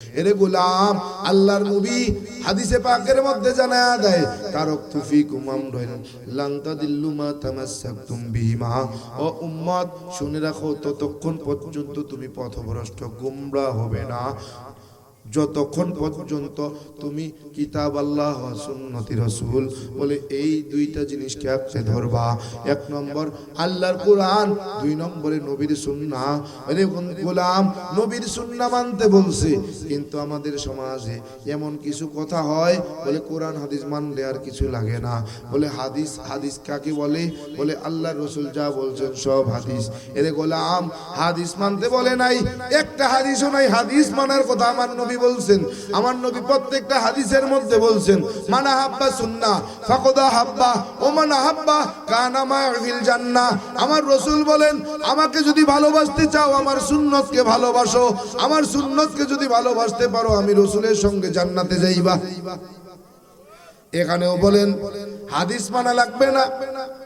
এরে গোলাম, আল্লাহর নবী হাদিসে পাকের মধ্যে জানায়া দেয়, তারাকতু ফিকুম আমরান লান তাদিল্লু মা তামাসসাকতুম বিহিমা। ও উম্মত, শুনে রাখো, ততক্ষণ পর্যন্ত তুমি পথভ্রষ্ট গোমরাহ হবে না যতক্ষণ পর্যন্ত তুমি কিতাব আল্লাহ ওয়া সুন্নতি রাসূল বলে এই দুইটা জিনিসকে আঁকড়ে ধরবা। এক নম্বর আল্লাহর কোরআন, দুই নম্বরে নবীর সুন্নাহ। আরে গোলাম, নবীর সুন্নাহ মানতে বলছে, কিন্তু আমাদের সমাজে এমন কিছু কথা হয় বলে কোরআন হাদিস মানলে আর কিছু লাগে না। বলে হাদিস, হাদিস কাকে বলে? বলে আল্লাহর রাসূল যা বলছেন সব হাদিস। এরে গোলাম, হাদিস মানতে বলে নাই, একটা হাদিসও নাই হাদিস মানার কথা আমার নবী বলছেন। আমার নবী প্রত্যেকটা হাদিসের মধ্যে বলছেন, মানা হাব্বা সুন্নাহ ফাকাদ হাব্বা ও মানা হাব্বা কানা মা'ফিল জান্নাহ। আমার রাসূল বলেন, আমাকে যদি ভালোবাসতে চাও আমার সুন্নতকে ভালোবাসো, আমার সুন্নতকে যদি ভালোবাসতে পারো আমি রাসূলের সঙ্গে জান্নাতে যাইবা। এখানেও বলেন হাদিস মানা লাগবে না।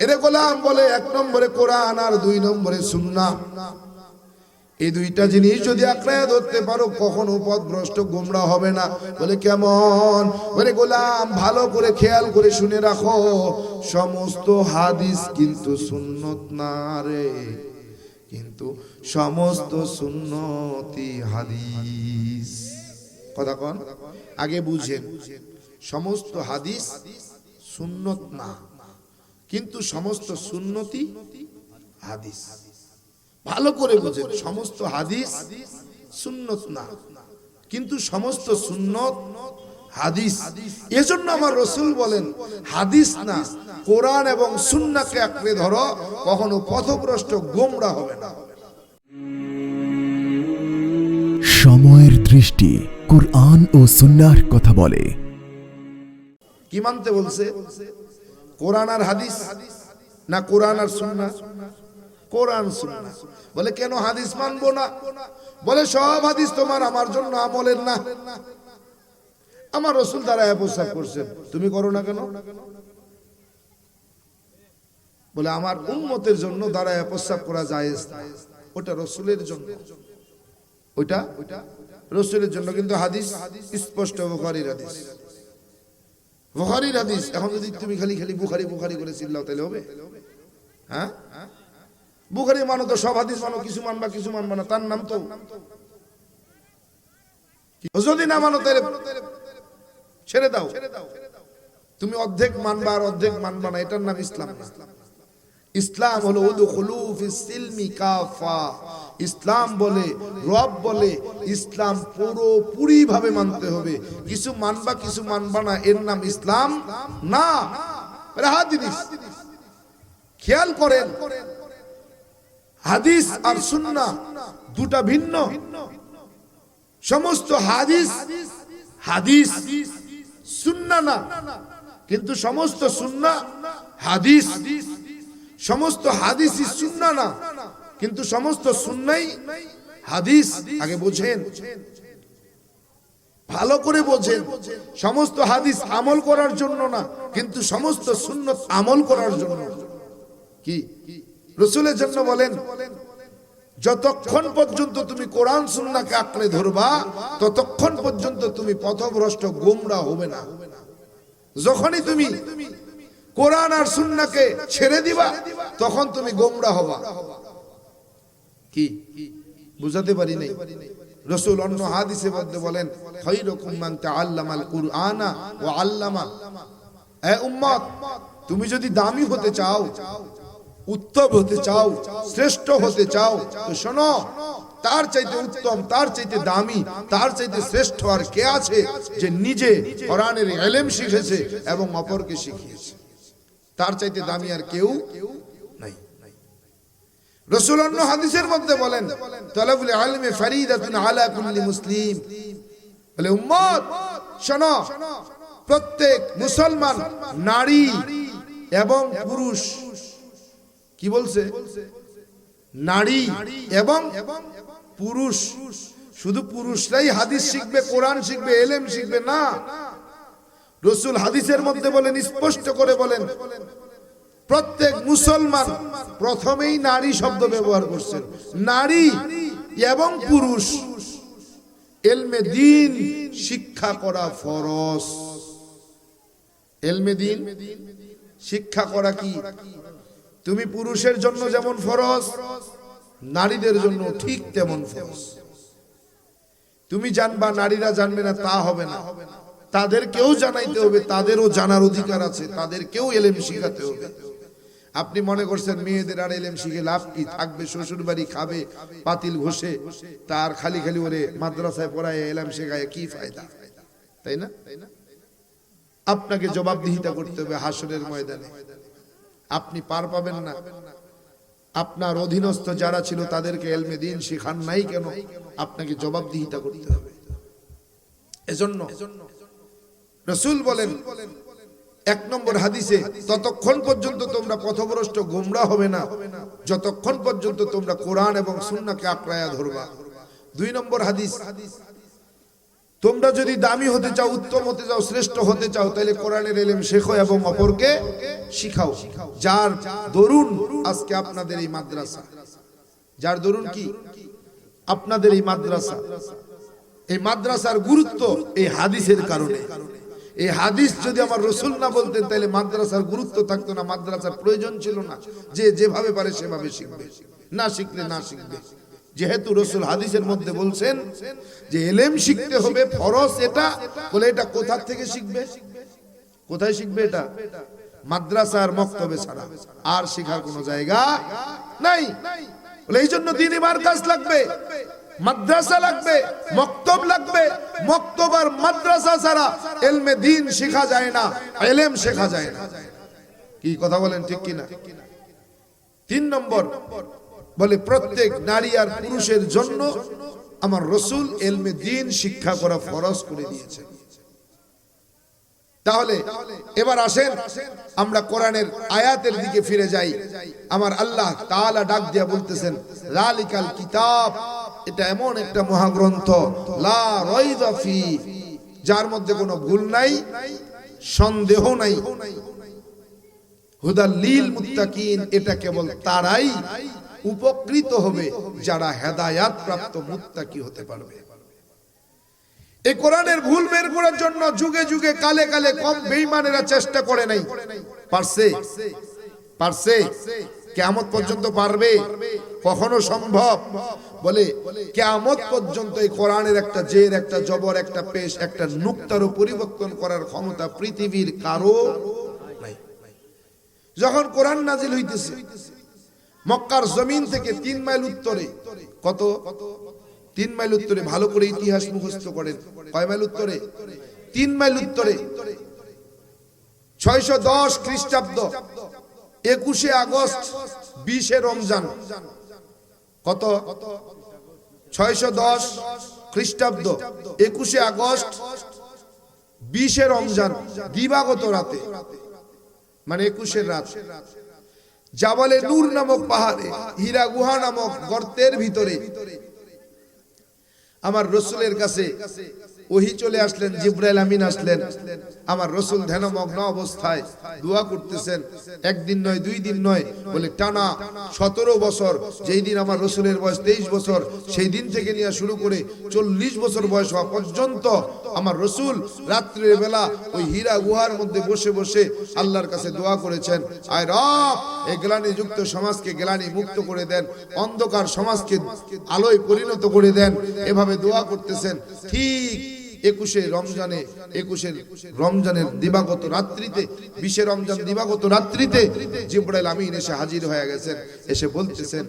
এরে গোলাম বলে, এক নম্বরে কোরআন আর দুই নম্বরে সুন্নাহ। এই দুইটা জিনিস যদি আঁকড়ে ধরতে পারো কখনো পথভ্রষ্ট গোমরাহ হবে না। বলে কেমন? বলে গোলাম, ভালো করে খেয়াল করে শুনে রাখো, সমস্ত হাদিস কিন্তু সুন্নত না রে, কিন্তু সমস্ত সুন্নতি হাদিস। কথা কন, আগে বুঝেন, সমস্ত হাদিস সুন্নত না, কিন্তু সমস্ত সুন্নতি হাদিস। ভালো করে বুঝেন, সমস্ত হাদিস সুন্নত না, কিন্তু সমস্ত সুন্নত হাদিস। এজন্য আমার রাসূল বলেন, হাদিস না কোরআন এবং সুন্নাহকে আঁকড়ে ধরো, কখনো পথভ্রষ্ট গোমরাহ হবে না। সময়ের দৃষ্টি কুরআন ও সুন্নাহর কথা বলে। কি মানতে বলছে? কোরআন আর হাদিস না কোরআন আর সুন্নাহ? কোরআন সুন্নাহ। বলে কেন হাদিস মানবো না? বলে সব হাদিস তোমার আমার জন্য আমলের না। আমার রাসূল দাঁড়ায় প্রস্তাব করছেন, তুমি করো না কেন? বলে আমার উম্মতের জন্য দাঁড়ায় প্রস্তাব করা জায়েজ না, ওটা রাসূলের জন্য, ওটা রাসূলের জন্য। কিন্তু হাদিস স্পষ্ট, বুখারীর হাদিস, বুখারীর হাদিস। এখন যদি তুমি খালি খালি বুখারী বুখারী করে চিল্লাও তাহলে হবে? হ্যাঁ, বুখারী মানো তো সব হাদিস মানো, কিছু মানবা কিছু মানবা না, তার নাম তো। যদি না মানো তাহলে ছেড়ে দাও। তুমি অর্ধেক মানবা আর অর্ধেক মানবা না, এটার নাম ইসলাম না। ইসলাম হলো উদখুলু ফিস সিলমি কাফা। ইসলাম বলে, রব বলে, ইসলাম পুরোপুরি ভাবে মানতে হবে। কিছু মানবা কিছু মানবা না, এর নাম ইসলাম না। হাদিস খেয়াল করেন, হাদিস আর সুন্নাহ দুটা ভিন্ন। সমস্ত হাদিস হাদিস, সুন্নাহ না, কিন্তু সমস্ত সুন্নাহ হাদিস। সমস্ত হাদিসই সুন্নাহ না, কিন্তু সমস্ত সুন্নাহই হাদিস। আগে বোঝেন, ভালো করে বোঝেন, সমস্ত হাদিস আমল করার জন্য না, কিন্তু সমস্ত সুন্নাত আমল করার জন্য। কি রাসূলের জন্য বলেন, যতক্ষণ পর্যন্ত তুমি কোরআন সুন্নাহকে আঁকড়ে ধরবা ততক্ষণ পর্যন্ত তুমি পথভ্রষ্ট গোমরাহ হবে না। যখনই তুমি কোরআন আর সুন্নাহকে ছেড়ে দিবা তখন তুমি গোমরাহ হবা। কি বুঝাতে পারি নাই? রাসূল অন্য হাদিসে মধ্যে বলেন, খায়রুকুম মান তাআল্লামাল কুরআনা ওয়া আল্লামা। এ উম্মত, তুমি যদি দামি হতে চাও, উত্তম হতে চাও, শ্রেষ্ঠ হতে চাও, তো শোনো, তার চাইতে উত্তম, তার চাইতে দামি, তার চাইতে শ্রেষ্ঠ আর কে আছে যে নিজে কোরআনের ইলম শিখেছে এবং অপরকে শিখিয়েছে? তার চাইতে দামি আর কেউ নাই। রাসূল অন্য হাদিসের মধ্যে বলেন, তালাবুল ইলমি ফরিদাতুন আলা কুল্লি মুসলিম। বলে উম্মত শোনো, প্রত্যেক মুসলমান নারী এবং পুরুষ, কি বলছে? নারী এবং পুরুষ। শুধু পুরুষরাই হাদিস শিখবে, কোরআন শিখবে, ইলম শিখবে না। রাসূল হাদিসের মধ্যে বলেন, স্পষ্ট করে বলেন, প্রত্যেক মুসলমান, প্রথমেই নারী শব্দ ব্যবহার করছেন, নারী এবং পুরুষ। ইলমে দ্বীন শিক্ষা করা ফরজ। ইলমে দ্বীন শিক্ষা করা কি? তুমি পুরুষের জন্য যেমন ফরজ, নারীদের জন্য ঠিক তেমন ফরজ। তুমি জানবা, নারীরা জানবে না তা হবে না, তাদেরকেও জানাইতে হবে, তাদেরও জানার অধিকার আছে, তাদেরকেও ইলম শিখাতে হবে। আপনি মনে করছেন মেয়েদের আর ইলম শিখে লাভ কি? থাকবে শ্বশুর বাড়ি, খাবে পাতিল ঘষে, তার খালি খালি ওরে মাদ্রাসায় পড়ায় ইলম শেখায় কি ফায়দা? তাই না? আপনাকে জবাবদিহিতা করতে হবে হাসরের ময়দানে। আপনি পার পাবেন না। আপনার অধীনস্থ যারা ছিল তাদেরকে ইলমে দ্বীন শিখান নাই কেন? আপনাকে জবাবদিহিতা করতে হবে। এজন্য রাসূল বলেন এক নম্বর হাদিসে, ততক্ষণ পর্যন্ত তোমরা পথভ্রষ্ট গোমরা হবে না যতক্ষণ পর্যন্ত তোমরা কোরআন এবং সুন্নাহকে আঁকড়ায়া ধরবা। 2 নম্বর হাদিস, তোমরা যদি দামি হতে চাও, উত্তম হতে চাও, শ্রেষ্ঠ হতে চাও, তাহলে কোরআনের ইলম শেখো এবং অপরকে শিখাও। যার দরুন আজকে আপনাদের এই মাদ্রাসা, যার দরুন কি আপনাদের এই মাদ্রাসা, এই মাদ্রাসার গুরুত্ব এই হাদিসের কারণে। এই হাদিস যদি আমার রাসূল না বলতেন তাহলে মাদ্রাসার গুরুত্ব থাকতো না, মাদ্রাসার প্রয়োজন ছিল না। যে যেভাবে পারে সেভাবে শিখবে, না শিখলে না শিখবে। যেহেতু রাসূল হাদিসের মধ্যে বলছেন যে ইলম শিখতে হবে ফরজ, এটা বলে এটা কোথা থেকে শিখবে? কোথায় শিখবে? এটা মাদ্রাসার মক্তবে ছাড়া আর শেখার কোনো জায়গা নাই। বলে এই জন্য দ্বীনি মারকাজ লাগবে, মাদ্রাসা লাগবে, মক্তব লাগবে। মক্তব আর মাদ্রাসা ছাড়া ইলমে দ্বীন শেখা যায় না, ইলম শেখা যায় না। কি কথা বলেন, ঠিক কিনা? 3 নম্বর বলে প্রত্যেক নারী আর পুরুষের জন্য আমার রাসূল ইলমে দ্বীন শিক্ষা করা ফরজ করে দিয়েছেন। তাহলে এবার আসেন আমরা কোরআনের আয়াতের দিকে ফিরে যাই। আমার আল্লাহ তাআলা ডাক দিয়া বলতেছেন, যালিকাল কিতাব, এটা এমন একটা মহাগ্রন্থ, লা রাইবা ফি, যার মধ্যে কোনো ভুল নাই, সন্দেহ নাই, হুদাল লিল মুত্তাকিন, এটা কেবল তারাই উপকৃত হবে যারা হেদায়াত প্রাপ্ত মুত্তাকি হতে পারবে। এই কোরআনের ভুল বের করার জন্য যুগে যুগে কালে কালে কম বেঈমানেরা চেষ্টা করে নাই, পারছে? পারছে? কিয়ামত পর্যন্ত পারবে? কখনো সম্ভব? বলে কিয়ামত পর্যন্ত এই কোরআনের একটা জের, একটা জবর, একটা পেশ, একটা নুক্তারও পরিবর্তন করার ক্ষমতা পৃথিবীর কারো নাই। যখন কোরআন নাজিল হইতেছে মক্কার জমিন থেকে 3 মাইল উত্তরে, কত? 3 মাইল উত্তরে, ভালো করে ইতিহাস মুখস্থ করেন। কয় মাইল উত্তরে? 3 মাইল উত্তরে 610 খ্রিস্টাব্দ 21শে আগস্ট 20শে রমজান, কত? 610 খ্রিস্টাব্দ 21শে আগস্ট 20শে রমজান, দিবাগত রাতে, মানে 21এর রাত, জাবালে নূর নামক পাহাড়ে, হীরা গুহা নামক গর্তের ভিতরে আমার রাসূলের কাছে ওহী চলে আসলেন, জিবরাইল আমিন আসলেন। আমার রাসূল ধ্যানমগ্ন অবস্থায় দোয়া করতেছেন। একদিন নয়, 2 দিন নয়, বলে টানা 17 বছর। যেই দিন আমার রাসূলের বয়স 23 বছর, সেই দিন থেকে নিয়ে শুরু করে 40 বছর বয়স হওয়া পর্যন্ত আমার রাসূল রাত্রির বেলা ওই হীরা গুহার মধ্যে বসে বসে আল্লাহর কাছে দোয়া করেছেন, আয় রব, এই গ্লানি যুক্ত সমাজকে গ্লানি মুক্ত করে দেন, অন্ধকার সমাজকে আলোয় পরিণত করে দেন। এভাবে দোয়া করতেছেন। ঠিক 21শে রমজানের দিবাগত রাত্রিতে, 20শে রমজান দিবাগত রাত্রিতে জিবরাইল আমিন এসে হাজির হয়ে গেছেন। এসে বলতেছেন,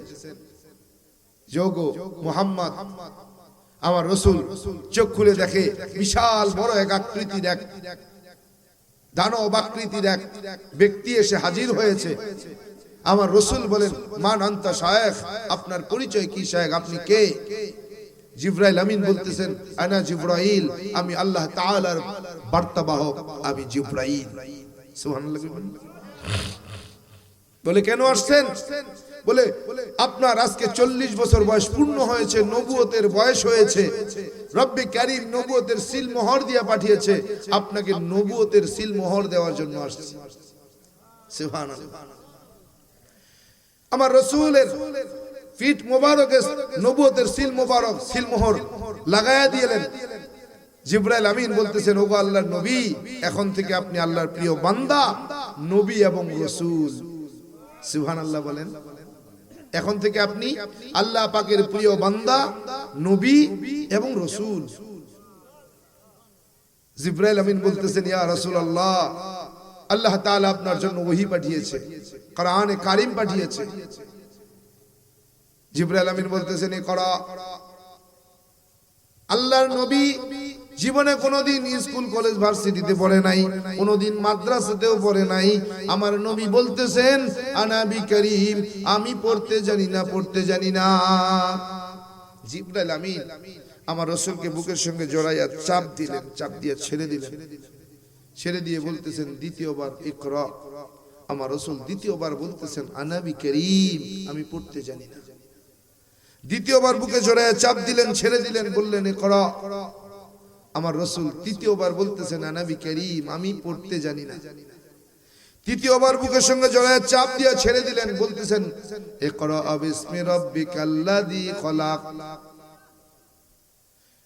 যোগো মুহাম্মদ, আমার রাসূল চোখ খুলে দেখে বিশাল বড় এক আকৃতির, এক দানব আকৃতির এক ব্যক্তি এসে হাজির হয়েছে। আমার রাসূল বলেন, মান আনতা শায়েখ, আপনার পরিচয় কি শায়েখ, আপনি কে? জিবরাইল আমিন বলতেছেন, আনা জিবরাইল, আমি আল্লাহ তাআলার বার্তাবাহক, আমি জিবরাইল। সুবহানাল্লাহ। বলে কেন আসছেন? বলে আপনার আজকে 40 বছর বয়স পূর্ণ হয়েছে, নবুয়তের বয়স হয়েছে, রব্বে কারীম নবুয়তের সিল মোহর দিয়ে পাঠিয়েছে, আপনাকে নবুয়তের সিল মোহর দেওয়ার জন্য আসছে। সুবহানাল্লাহ। আমার রাসূলের ফিট মোবারকে নবুয়তের সিল মোবারক সিল মোহর লাগায়া দিলেন। জিবরাইল আমিন বলতেছেন, ওগো আল্লাহর নবী, এখন থেকে আপনি আল্লাহর প্রিয় বান্দা, নবী এবং রাসূল। সুবহানাল্লাহ বলেন। এখন থেকে আপনি আল্লাহ পাকের প্রিয় বান্দা, নবী এবং রাসূল। জিবরাইল আমিন বলতেছেন, ইয়া রাসূলুল্লাহ, আল্লাহ তাআলা আপনার জন্য ওহী পাঠিয়েছে, কোরআনে কারীম পাঠিয়েছে। জিবরাইল আমিন বলতেছেন, ইকরা। আল্লাহর নবী জীবনে কোনোদিন স্কুল কলেজ ভার্সিটিতে পড়ে নাই, কোনোদিন মাদ্রাসাতেও পড়ে নাই। আমার নবী বলতেছেন, আনা বি কারীম, আমি পড়তে জানি না, পড়তে জানি না। জিবরাইল আমিন আমার রাসূলকে বুকের সঙ্গে জড়াইয়া চাপ দিলেন, চাপ দিয়ে ছেড়ে দিলেন। ছেড়ে দিয়ে বলতেছেন দ্বিতীয়বার, ইকরা। আমার রাসূল দ্বিতীয়বার বলতেছেন, আনা বি কারীম, আমি পড়তে জানি না। দ্বিতীয়বার বুকে জড়াইয়া চাপ দিলেন, ছেড়ে দিলেন, বললেন ইকরা। আমার রাসূল তৃতীয়বার বলতেছেন, আনা বি কারীম, আমি পড়তে জানি না। তৃতীয়বার বুকের সঙ্গে জড়াইয়া চাপ দিয়ে ছেড়ে দিলেন, বলতেছেন ইকরা বিসমি রাব্বিকাল্লাযী খলাক।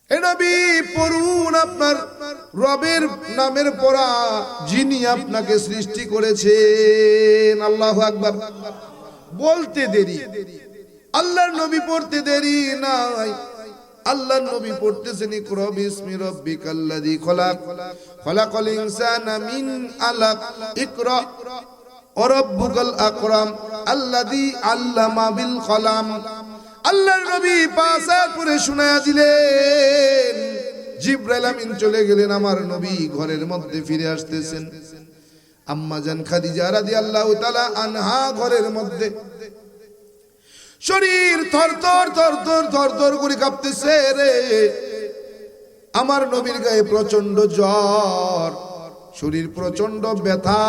এ নবী, পড়ুন আপনার রবের নামের পড়া, যিনি আপনাকে সৃষ্টি করেছেন। আল্লাহু আকবার। বলতে দেরি, আল্লাহর নবী পড়তে দেরি নাই। আল্লাহর নবী পড়তেছেন, ইকরা বিসমি রাব্বিকাল্লাযী খলাক, খলাকাল ইনসানা মিন আলাক, ইকরা ওয়া রাব্বুকাল আকরাম আল্লাযী আল্লামা বিল কলাম। আল্লাহর নবী পাঁচ আয়াত পড়ে শোনায়া দিলেন। জিবরাইল আমিন চলে গেলেন। আমার নবী ঘরের মধ্যে ফিরে আসতেছেন। আম্মা জান খাদিজা রাদিয়াল্লাহু তাআলা আনহা ঘরের মধ্যে, শরীর থরথর থরথর থরথর করে কাঁপতেছে রে। আমার নবীর গায়ে প্রচন্ড জ্বর, শরীর প্রচন্ড ব্যথা।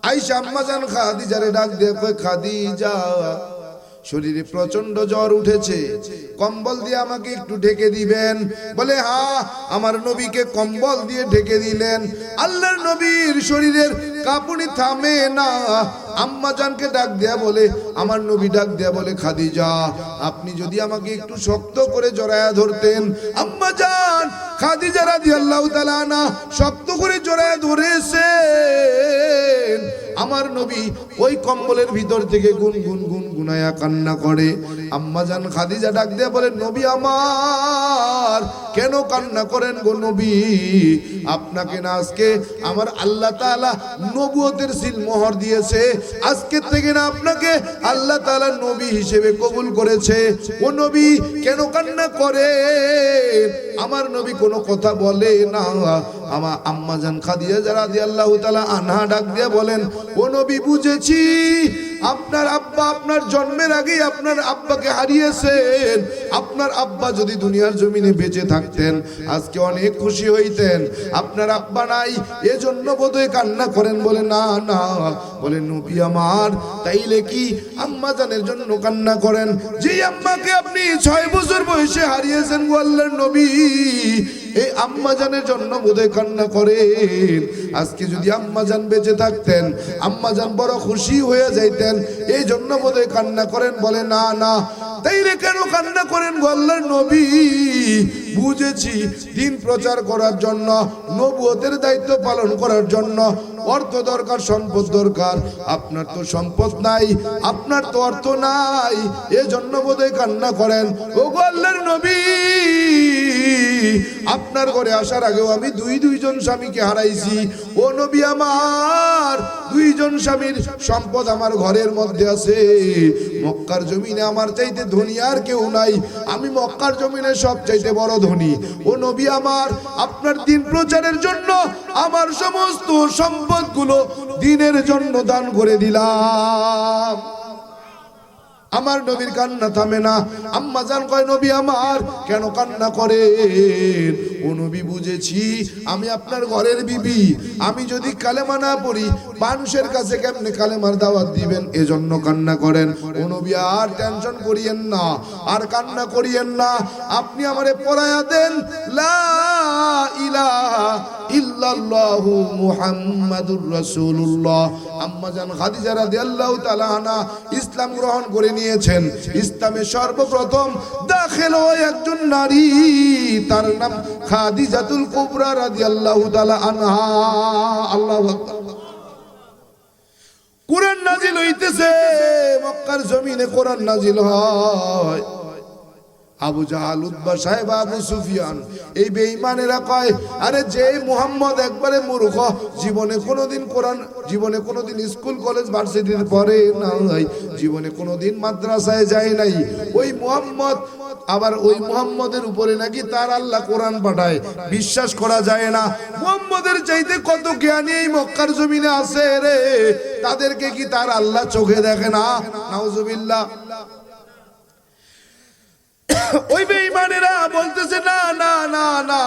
আয়েশা আম্মা জান খাদিজারে ডাক দিয়ে কয়, খাদিজা, শরীরে প্রচন্ড জ্বর উঠেছে, কম্বল দিয়ে আমাকে একটু ঢেকে দিবেন। বলে হ্যাঁ। আমার নবীকে কম্বল দিয়ে ঢেকে দিলেন। আল্লাহর নবীর শরীরের কাঁপুনি থামে না। আম্মা জানকে ডাক দেয়া বলে, আমার নবী ডাক দেয়া বলে, খাদিজা, আপনি যদি আমাকে একটু শক্ত করে জড়ায়া ধরতেন। আম্মা জান খাদিজা রাদিয়াল্লাহু তাআলা আনহা শক্ত করে জড়ায়া ধরেছেন। আমার নবী ওই কম্বলের ভিতর থেকে গুনগুন গুনগুনায়া কান্না করে। আম্মা জান খাদিজা ডাক দিয়ে বলেন, নবী আমার, কেন কান্না করেন গো নবী? আপনাকে না আজকে আমার আল্লাহ তাআলা নবুয়তের সিল মোহর দিয়েছে। আজকে থেকে না আপনাকে আল্লাহ তাআলা নবী হিসেবে কবুল করেছে। ও নবী, কেন কান্না করে? আমার নবী কোনো কথা বলে না। আমার আম্মা জান খাদিজা রাদিয়াল্লাহু তাআলা আনহা ডাক দিয়ে বলেন, ও নবী, বুঝেছি আপনার আব্বা আপনার জন্মের আগেই আপনার আব্বাকে হারিয়েছেন। আপনার আব্বা যদি দুনিয়ার জমিনে বেঁচে থাকতেন আজকে অনেক খুশি হইতেন। আপনার আব্বা নাই, এজন্য বোধহয় কান্না করেন। বলে না না, বলে নবী আমার, তাইলে কি আম্মা জানের জন্য কান্না করেন? যে আম্মাকে আপনি 6 বছর বয়সে হারিয়েছেন গো আল্লাহর নবী, এই আম্মা জানের জন্য বোধহয় কান্না করেন। আজকে যদি আম্মা জান বেঁচে থাকতেন আম্মা জান বড় খুশি হয়ে যাইতেন, এই জন্য বোধহয় কান্না করেন। বলে না না, তাইলে কেন কান্না করেন গো আল্লাহর নবী? বুঝেছি, দিন প্রচার করার জন্য, নবুয়তের দায়িত্ব পালন করার জন্য অর্থ দরকার, সম্পদ দরকার। আপনার তো সম্পদ নাই, আপনার তো অর্থ নাই, এজন্য বোধহয় কান্না করেন। ও গো আল্লাহর নবী, আপনার ঘরে আসার আগেও আমি দুইজন স্বামীকে হারাইছি। ও নবী আমার, 2 জন স্বামীর সম্পদ আমার ঘরের মধ্যে আছে। মক্কার জমিনে আমার চাইতে ধনী আর কেউ নাই, আমি মক্কার জমিনে সব চাইতে বড় ধনী। ও নবী আমার, আপনার দিন প্রচারের জন্য আমার সমস্ত সম্পদগুলো দিনের জন্য দান করে দিলাম। আমার নবীর কান্না থামে না। আম্মা জান কয়, নবী আমার, কেন কান্না করেন? ও নবী, বুঝেছি আমি আপনার ঘরের বিবি, আমি যদি কালেমা না পড়ি মানুষের কাছে কেমনে কালেমার দাওয়াত দিবেন, এজন্য কান্না করেন। ও নবী, আর টেনশন করিয়েন না, আর কান্না করিয়েন না, আপনি আমারে পড়ায়া দেন লা ইলাহা ইল্লাল্লাহ ইল্লাল্লাহু মুহাম্মাদুর রাসূলুল্লাহ। আম্মা জান খাদিজা রাদিয়াল্লাহু তাআলা আনহা ইসলাম গ্রহণ করে নিয়েছেন। ইসলামে সর্বপ্রথম দাখিল হয় একজন নারী, তার নাম খাদিজাতুল কুবরা রাদিয়াল্লাহু তাআলা আনহা। আল্লাহু আকবার। কোরআন নাজিল হইতেছে, মক্কার জমিনে কোরআন নাজিল হয়। আবু জাহাল, উতবা, সাইবা, আবু সুফিয়ান এই বেঈমানেরা কয়, আরে যে মুহাম্মদ একবারে মূর্খ, জীবনে কোনোদিন স্কুল কলেজ ভার্সিটিতে পড়ে নাই, জীবনে কোনোদিন মাদ্রাসায় যায় নাই, ওই মুহাম্মদ, আবার ওই মুহাম্মদের উপরে নাকি তার আল্লাহ কোরআন পাঠায়, বিশ্বাস করা যায় না। মুহাম্মদের চাইতে কত জ্ঞানী এই মক্কার জমিনে আছে রে, তাদেরকে কি তার আল্লাহ চোখে দেখে না? নাউজুবিল্লাহ। ওই বেঈমানেরা বলতেছে না না না না,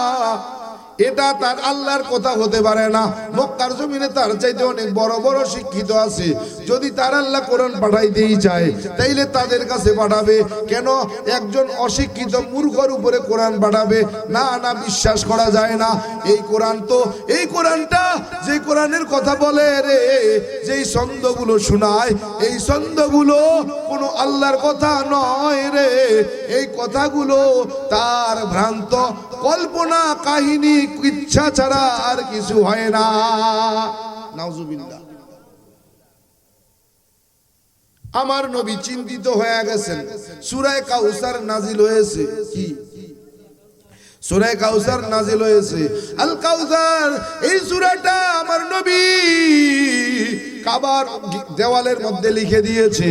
এটা তার আল্লাহর কথা হতে পারে না। মক্কার জমিনে তার চাইতে অনেক বড় বড় শিক্ষিত আছে, যদি তার আল্লাহ কোরআন পাঠাইতেই চায় তাইলে তাদের কাছে পাঠাবে, কেন একজন অশিক্ষিত মূর্খর উপরে কোরআন পাঠাবে? না না, বিশ্বাস করা যায় না। এই কোরআনটা যে কোরআনের কথা বলে রে, যেই ছন্দগুলো শোনায়, এই ছন্দগুলো কোনো আল্লাহর কথা নয় রে, এই কথাগুলো তার ভ্রান্ত কল্পনা কাহিনী, ইচ্ছা ছাড়া আর কিছু হয় না। নাউজুবিল্লাহ। আমার নবী চিন্তিত হয়ে গেছেন। সূরা কাউসার নাজিল হয়েছে। কি সূরা কাউসার নাজিল হয়েছে? আল কাউসার, এই সূরাটা আমার নবী কাবার দেওয়ালের মধ্যে লিখে দিয়েছে।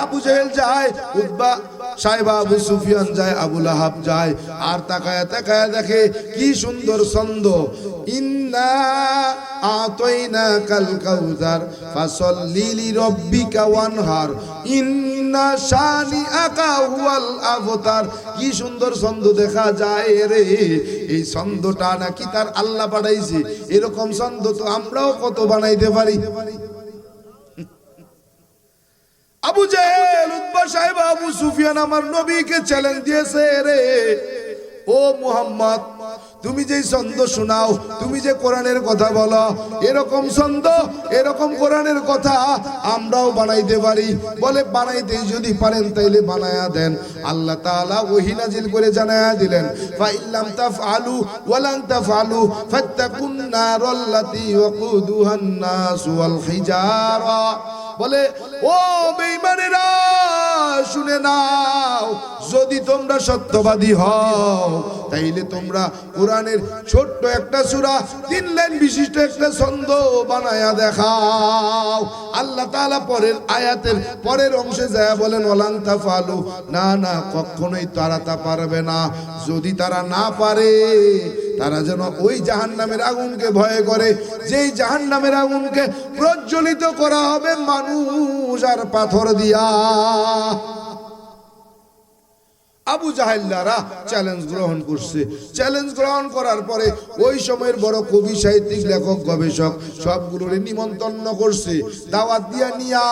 আবু জাহেল যায়, উতবা, সাইবা, আবু সুফিয়ান যায়, আবু লাহাব যায়, আর তাকায়া তাকায়া দেখে কি সুন্দর ছন্দ। ইন্না আতাইনাকাল কাউসার ফাসাল্লি লিরাব্বিকা ওয়ানহার ইন্না শানিআকা হুয়াল আবতার। কি সুন্দর ছন্দ দেখা যায় রে, এই ছন্দটা নাকি তার আল্লাহ পাঠাইছে। এরকম ছন্দ তো আমরাও কত বানাইতে পারি। আবু জাহেল, উতবা, সাইবা, আবু সুফিয়ান আমার নবীকে চ্যালেঞ্জ দিয়েছে, রে ও মুহাম্মদ, তুমি যে ছন্দ শোনাও, তুমি যে কোরআনের কথা বলো, এরকম ছন্দ, এরকম কোরআনের কথা আমরাও বানাইতে পারি। বলে বানাইতে যদি পারেন তাইলে বানায়া দেন। আল্লাহ তাআলা ওহী নাজিল করে জানায়া দিলেন, ফা ইল্লাম তাফআলু ওয়া লান তাফআলু ফাত্তাকুন নারাল্লাতী ওয়াকুদুহান নাস ওয়াল হিজারা। বলে ও বেঈমানেরা, শুনে নাও, যদি তোমরা সত্যবাদী হও তাইলে তোমরা কোরআনের ছোট্ট একটা সূরা 3 লাইন বিশিষ্ট একটা ছন্দ বানায়া দেখাও। আল্লাহ তাআলা পরের আয়াতের পরের অংশে যায় বলেন, ওয়ালান তাফালু, না না, কখনোই তারা তা পারবে না। যদি তারা না পারে, তারা যেন ওই জাহান্নামের আগুনকে ভয় করে, যেই জাহান্নামের আগুনকে প্রজ্বলিত করা হবে মানুষ আর পাথর দিয়া। আবু জাহেলরা চ্যালেঞ্জ গ্রহণ করছে। চ্যালেঞ্জ গ্রহণ করার পরে ওই সময়ের বড় কবি, সাহিত্যিক, লেখক, গবেষক সবগুলোরে নিমন্ত্রণ করছে। দাওয়াত দিয়া নিয়া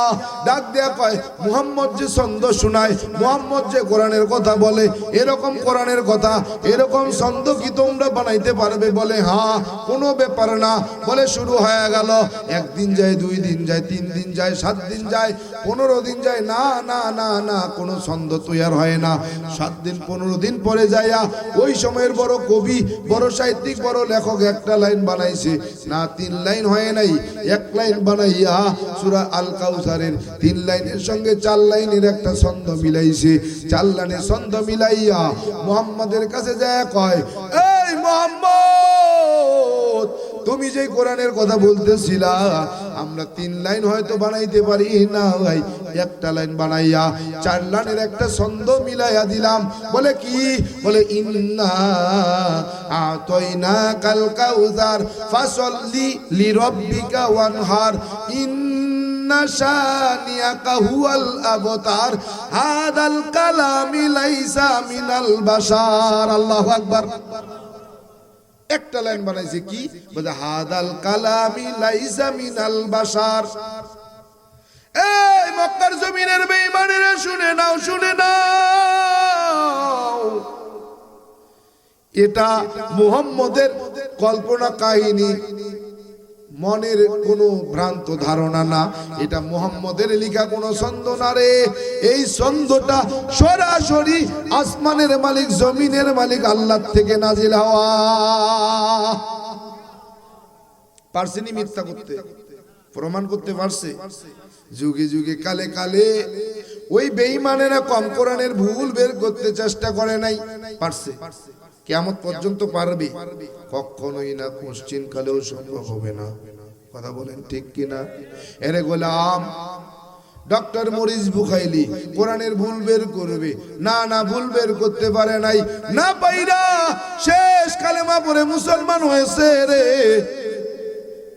ডাক দেয়া কয়, মুহাম্মদ যে ছন্দ শোনায়, মুহাম্মদ যে কোরআনের কথা বলে, এরকম কোরআনের কথা, এরকম ছন্দ কি তোমরা বানাইতে পারবে? বলে হ্যাঁ, কোনো ব্যাপার না। বলে শুরু হয়ে গেল। 1 দিন যায়, 2 দিন যায়, 3 দিন যায়, 7 দিন যায়, 15 দিন যায়, না না না না, কোনো ছন্দ তৈরি হয় না। 7 দিন 15 দিন পরে যাইয়া ওই সময়ের বড় কবি, বড় সাহিত্যিক, বড় লেখক একটা লাইন বানাইছে। না 3 লাইন হয় নাই, 1 লাইন বানাইয়া সূরা আল কাউসারের 3 লাইনের সঙ্গে 4 লাইনের একটা ছন্দ মিলাইছে। 4 লাইনের ছন্দ মিলাইয়া মুহাম্মাদের কাছে যায় কয়, এই মুহাম্মদ, তুমি যে কোরআনের কথা বলতেছিলা, আমরা 3 লাইন হয়তো বানাইতে পারি না ভাই, 1টা লাইন বানাইয়া 4 লাইনের একটা ছন্দ মিলাইয়া দিলাম। বলে কি? বলে ইন্না আতাইনাকাল কাউসার ফাসাল্লি লিরাব্বিকা ওয়ানহার ইন্না শানিআকা হুয়াল আবতার হাদাল কালামি লাইসা মিনাল বাশার। আল্লাহু আকবার। একটা লাইন বানাইছে কি? বলে হাদাল কালামি লাইসা মিনাল বাশার। এই মক্কার জমিনের বেঈমানেরা শুনে নাও, শুনে নাও, এটা মুহাম্মদের কল্পনা কাহিনী, মনের কোনো ভ্রান্ত ধারণা না, এটা মুহাম্মদের লেখা কোনো ছন্দ না রে। এই ছন্দটা সরাসরি আসমানের মালিক জমিনের মালিক আল্লাহ থেকে নাজিল হওয়া। পারছেনি মিথ্যা করতে, প্রমাণ করতে পারছে। যুগে যুগে কালে কালে ওই বেঈমানেরা কম কোরআনের ভুল বের করতে চেষ্টা করে নাই, পারছে। কিয়ামত পর্যন্ত পারবে? কখনোই না, কোশ্চিন কালেও সম্ভব হবে না। কথা বলেন ঠিক কিনা? এরে গোলাম, ডক্টর মরিস বুখাইলি কোরআনের ভুল বের করবে না? না, ভুল বের করতে পারে নাই। না পাইরা শেষ কালেমা পড়ে মুসলমান হয়েছে রে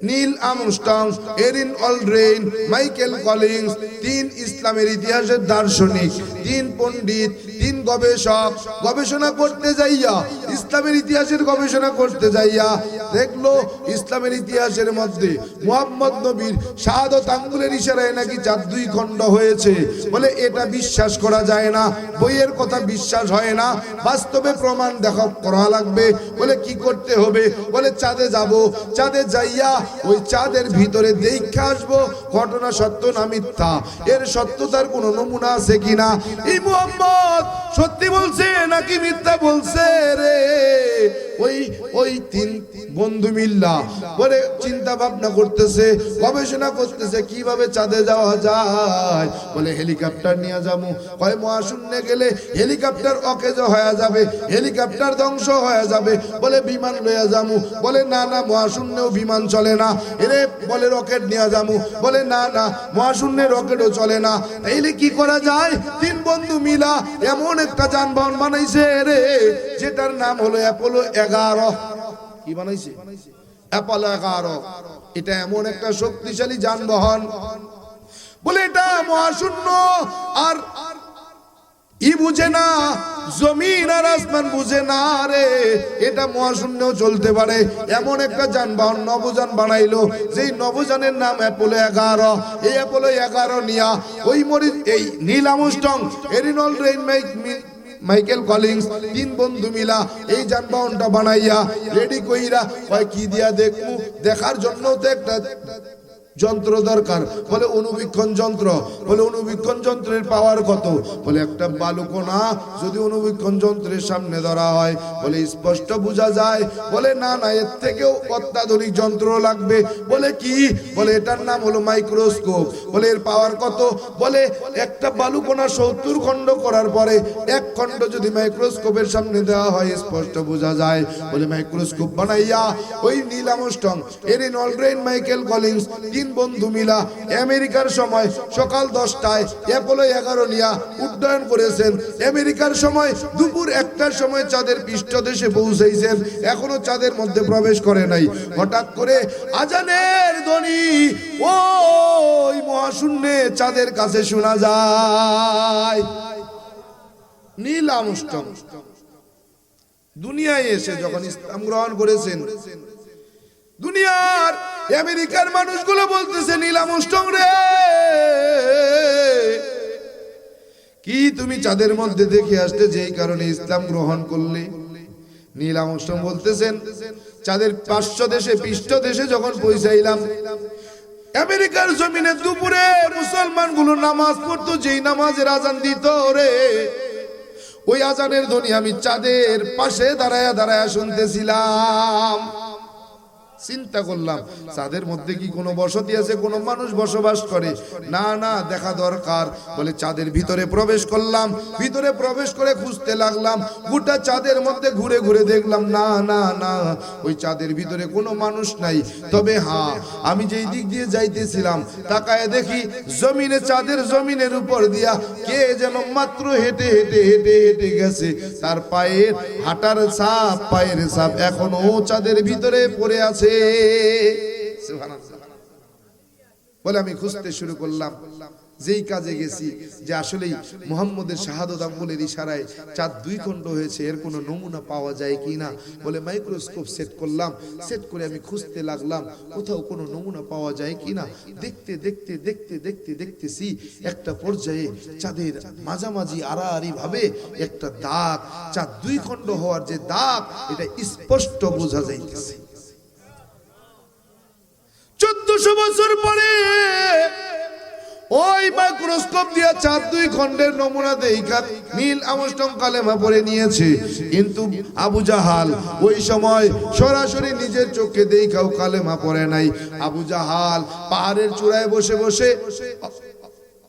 Neil Armstrong, Edwin Aldrin, Michael Collins, তিন ইসলামের ইতিহাসের দার্শনিক, তিন পণ্ডিত, তিন গবেষক গবেষণা করতে যাইয়া, ইসলামের ইতিহাসের গবেষণা করতে যাইয়া দেখলো ইসলামের ইতিহাসের মধ্যে মুহাম্মদ নবীর শাহাদত আঙ্গুলের ইশারায় নাকি 4 খণ্ড হয়েছে। বলে এটা বিশ্বাস করা যায় না, বইয়ের কথা বিশ্বাস হয় না, বাস্তবে প্রমাণ দেখা করা লাগবে। বলে কি করতে হবে? বলে চাঁদে যাব, চাঁদে যাইয়া ওই চাঁদের ভিতরে দেখা আসবো ঘটনা সত্য না মিথ্যা, এর সত্যতার কোন নমুনা আছে কিনা, এই মুহাম্মদ সত্যি বলছে নাকি মিথ্যা বলছে রে। ওই তিন বন্ধু মিল্লা বলে চিন্তা ভাবনা করতেছে, গবেষণা করতেছে কিভাবে চাঁদে যাওয়া যায়। বলে হেলিকপ্টার নিয়ে যাবো। কয় মহাশূন্যে গেলে হেলিকপ্টার অকেজ হয়ে যাবে, হেলিকপ্টার ধ্বংস হয়ে যাবে। বলে বিমান লইয়া যাবো। বলে না না, মহাশূন্যেও বিমান চলে না। এরে বলে রকেট নিয়ে যাবো। বলে না না, মহাশূন্যে রকেটও চলে না। তাইলে কি করা যায়? তিন বন্ধু মিলা এমন একটা যানবাহন বানাইছে রে, যেটার নাম হলো অ্যাপোলো 11। কি বানাইছে? অ্যাপোলো 11। এটা এমন একটা শক্তিশালী যানবাহন, বলে এটা মহাশূন্য আর বুঝে না, জমিন আর আসমান বুঝে না রে, এটা মহাশূন্যও চলতে পারে এমন একটা যানবাহন নবযান বানাইলো, যেই নবযানের নাম অ্যাপোলো 11। এই অ্যাপোলো 11 নিয়া ওই এই Neil Armstrong, Edwin Aldrin, Michael Collins তিন বন্ধু মিলা এই যানবাহনটা বানাইয়া রেডি কইরা কয় কি দিয়া দেখমু, দেখার জন্য তো একটা যন্ত্র দরকার। বলে অনুবীক্ষণ যন্ত্র। বলে অনুবীক্ষণ যন্ত্রের পাওয়ার কত? বলে একটা বালুকণা যদি অনুবীক্ষণ যন্ত্রের সামনে ধরা হয় বলে স্পষ্ট বোঝা যায়। বলে না না, এর থেকেও অত্যাধুনিক যন্ত্র লাগবে। বলে কি? বলে এটার নাম হলো মাইক্রোস্কোপ। বলে এর পাওয়ার কত? বলে একটা বালুকণা 70 খণ্ড করার পরে 1 খণ্ড যদি মাইক্রোস্কোপের সামনে দেওয়া হয় স্পষ্ট বোঝা যায়। বলে মাইক্রোস্কোপ বানাইয়া ওই Neil Armstrong, Edwin Aldrin, Michael Collins তিন বন্ধু মিলা আমেরিকার সময় সকাল 10টায় অ্যাপোলো 11 নিয়া উড্ডয়ন করেছেন। আমেরিকার সময় দুপুর 1টার সময় চাঁদের পৃষ্ঠদেশে পৌঁছেছেন, এখনো চাঁদের মধ্যে প্রবেশ করে নাই। হঠাৎ করে আজানের ধ্বনি ওই মহাশূন্যে চাঁদের কাছে শোনা যায়। নীল আর্মস্ট্রং দুনিয়ায় এসে যখন ইসলাম গ্রহণ করেছেন, দুনিয়ার আমেরিকার মানুষগুলো বলতেছে নীল আর্মস্ট্রং রে, কি তুমি চাঁদের মধ্যে দেখে আসতে যেই কারণে ইসলাম গ্রহণ করলে? নীল আর্মস্ট্রং বলতেছেন চাঁদের 500 দেশে পৃষ্ঠ দেশে যখন পৌঁছাইলাম, আমেরিকার জমিনে দুপুরে মুসলমানগুলো নামাজ পড়তো, যেই নামাজের আজান দিত রে, ওই আজানের ধ্বনি আমি চাঁদের পাশে দাঁড়ায়া দাঁড়ায়া শুনতেছিলাম। চিন্তা করলাম চাঁদের মধ্যে কি কোনো বসতি আছে, কোনো মানুষ বসবাস করে? না না, দেখা দরকার। বলে চাঁদের ভিতরে প্রবেশ করলাম, ভিতরে প্রবেশ করে খুঁজতে লাগলাম, গোটা চাঁদের মধ্যে ঘুরে ঘুরে দেখলাম না না না, ওই চাঁদের ভিতরে কোনো মানুষ নাই। তবে হ্যাঁ, আমি যেই দিক দিয়ে যাইতেছিলাম তাকায় দেখি জমিনে, চাঁদের জমিনের উপর দিয়া কে যেন মাত্র হেঁটে হেঁটে হেঁটে হেঁটে গেছে, তার পায়ের হাঁটার ছাপ, পায়ের ছাপ এখনো চাঁদের ভিতরে পড়ে আছে। বলে আমি খুঁজতে শুরু করলাম, যেই কাজে গেছি যে আসলেই মুহাম্মদের শাহাদত আঙ্গুলের ইশারায় চাঁদ 2 খণ্ড হয়েছে, এর কোনো নমুনা পাওয়া যায় কিনা। বলে মাইক্রোস্কোপ সেট করলাম, সেট করে আমি খুঁজতে লাগলাম কোথাও কোনো নমুনা পাওয়া যায় কিনা। দেখতে দেখতে দেখতে দেখতে দেখতেছি একটা পর্যায়ে চাঁদের মাঝামাঝি আড়াআড়ি ভাবে একটা দাগ, চাঁদ 2 খণ্ড হওয়ার যে দাগ, এটা স্পষ্ট বোঝা যাইতেছে। 1400 বছর পরে ওই মাইক্রোস্কোপ দিয়ে চাঁদ 2 খণ্ডের নমুনা দেখা নীল আর্মস্ট্রং কালেমা পড়ে নিয়েছে, কিন্তু আবু জাহাল ওই সময় সরাসরি নিজের চোখে দেখাও কালেমা পড়ে নাই। আবু জাহাল পাহাড়ের চূড়ায় বসে বসে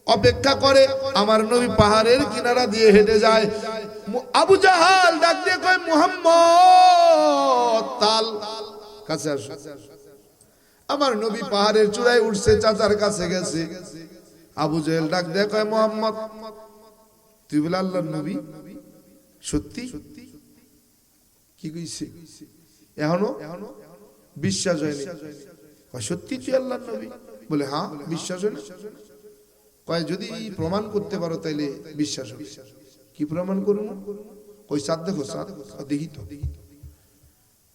অপেক্ষা করে, আমার নবী পাহাড়ের কিনারা দিয়ে হেঁটে যায়। আবু জাহাল ডাক দিয়ে কয়, মুহাম্মদ তাল কাছে আসো। আমার নবী পাহাড়ের চূড়ায় উঠছে, চাচার কাছে গেছে। আবু জাহেল ডাক দিয়ে কয়, মুহাম্মদ তুই বলে আল্লাহর নবী? সত্যি? কি কইছে? এখনো বিশ্বাস হয়নি। কয় সত্যি তুই আল্লাহর নবী? বলে হ্যাঁ, বিশ্বাস হয় না? কয় যদি প্রমাণ করতে পারো তাইলে বিশ্বাস হবে। কি প্রমাণ করব? কই চাঁদ দেখো, চাঁদ দেখি তো।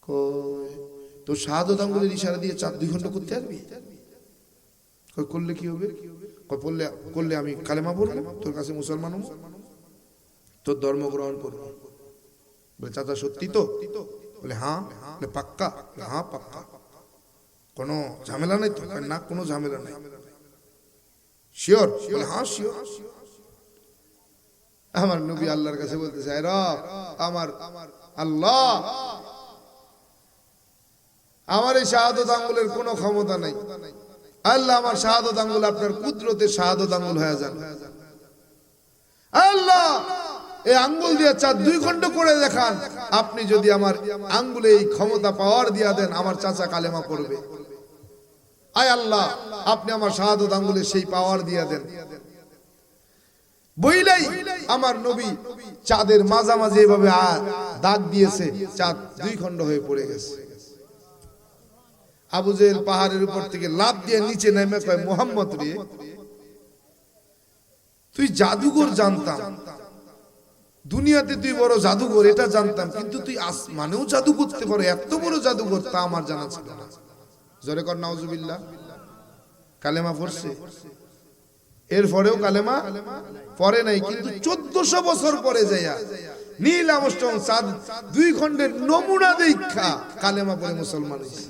কয় তো শাহাদাত আঙ্গুলের ইশারা দিয়ে চাঁদ 2 খণ্ড করতে পারবি? কয় করলে কি হবে? কয় করলে আমি কালেমা পড়বো, তোর কাছে মুসলমান হবো, তোর ধর্ম গ্রহণ করবো। বলে চাচা সত্যি তো? বলে হ্যাঁ। বলে পাক্কা? হ্যাঁ পাক্কা। কোনো ঝামেলা নাই তো? না কোনো ঝামেলা নাই। শিওর? বলে হ্যাঁ শিওর। আমার নবী আল্লাহর কাছে বলতেছে, রব আমার আল্লাহ, আমার এই শাহাদাত আঙ্গুলের কোনো ক্ষমতা নাই। আল্লাহ আমার শাহাদাত আঙ্গুল আপনার কুদরতে শাহাদাত আঙ্গুল হয়ে যান। আল্লাহ এই আঙ্গুল দিয়ে চাঁদ 2 খণ্ড করে দেখান। আপনি যদি আমার আঙ্গুলে এই ক্ষমতা পাওয়ার দিয়া দেন, আমার চাচা কালেমা পড়বে। আয় আল্লাহ আপনি আমার শাহাদাত আঙ্গুলে সেই পাওয়ার দিয়া দেন। বইলাই আমার নবী চাঁদের মাঝামাঝি এভাবে দাগ দিয়েছে, চাঁদ 2 খণ্ড হয়ে পড়ে গেছে। আবু জাহেল পাহাড়ের উপর থেকে লাফ দিয়ে নিচে নেমে কয়, মুহাম্মদ রে তুই জাদুঘর জানতাম, দুনিয়াতে তুই বড় জাদুঘর এটা জানতাম, কিন্তু তুই আসমানেও জাদু করতে পারো, এত বড় জাদুঘর তা আমার জানা ছিল না। জোরে কর নাউজুবিল্লাহ। কালেমা পড়ছে, এরপরেও কালেমা পড়ে নাই, কিন্তু 1400 বছর পরে যাইয়া নীল আর্মস্ট্রং চাঁদ 2 খণ্ডের নমুনা দেখা কালেমা পড়ে মুসলমান হইছে।